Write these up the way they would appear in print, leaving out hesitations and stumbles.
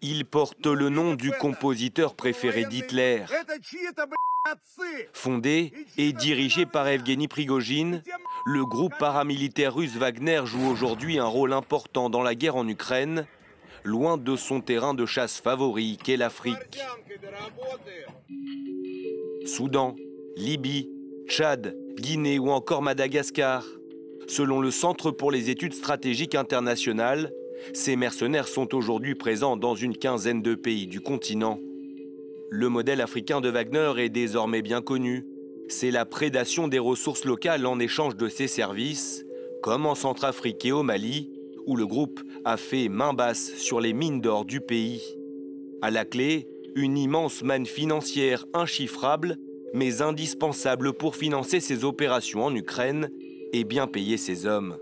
Il porte le nom du compositeur préféré d'Hitler. Fondé et dirigé par Evgueni Prigojine, le groupe paramilitaire russe Wagner joue aujourd'hui un rôle important dans la guerre en Ukraine, loin de son terrain de chasse favori qu'est l'Afrique. Soudan, Libye, Tchad, Guinée ou encore Madagascar. Selon le Centre pour les études stratégiques internationales, ces mercenaires sont aujourd'hui présents dans une quinzaine de pays du continent. Le modèle africain de Wagner est désormais bien connu. C'est la prédation des ressources locales en échange de ses services, comme en Centrafrique et au Mali, où le groupe a fait main basse sur les mines d'or du pays. À la clé, une immense manne financière inchiffrable, mais indispensable pour financer ses opérations en Ukraine et bien payer ses hommes.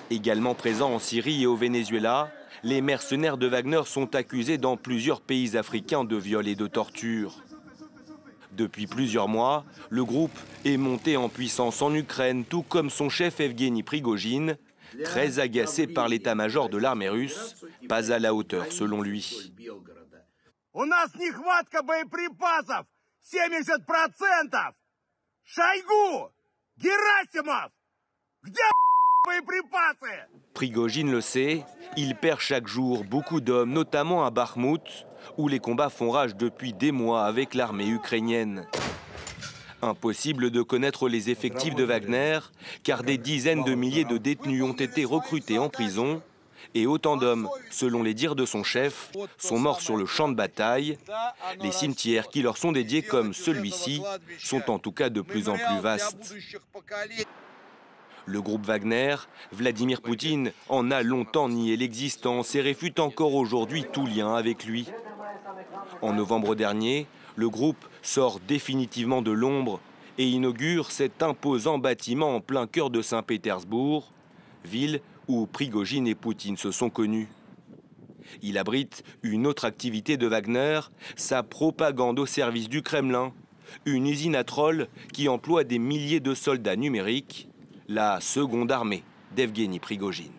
Également présents en Syrie et au Venezuela, les mercenaires de Wagner sont accusés dans plusieurs pays africains de viol et de torture. Depuis plusieurs mois, le groupe est monté en puissance en Ukraine, tout comme son chef Evgueni Prigojine, très agacé par l'état-major de l'armée russe, pas à la hauteur selon lui. Prigojine le sait, il perd chaque jour beaucoup d'hommes, notamment à Bakhmout, où les combats font rage depuis des mois avec l'armée ukrainienne. Impossible de connaître les effectifs de Wagner, car des dizaines de milliers de détenus ont été recrutés en prison, et autant d'hommes, selon les dires de son chef, sont morts sur le champ de bataille. Les cimetières qui leur sont dédiés, comme celui-ci, sont en tout cas de plus en plus vastes. Le groupe Wagner, Vladimir Poutine, en a longtemps nié l'existence et réfute encore aujourd'hui tout lien avec lui. En novembre dernier, le groupe sort définitivement de l'ombre et inaugure cet imposant bâtiment en plein cœur de Saint-Pétersbourg, ville où Prigojine et Poutine se sont connus. Il abrite une autre activité de Wagner, sa propagande au service du Kremlin, une usine à trolls qui emploie des milliers de soldats numériques, la seconde armée d'Evgueni Prigojine.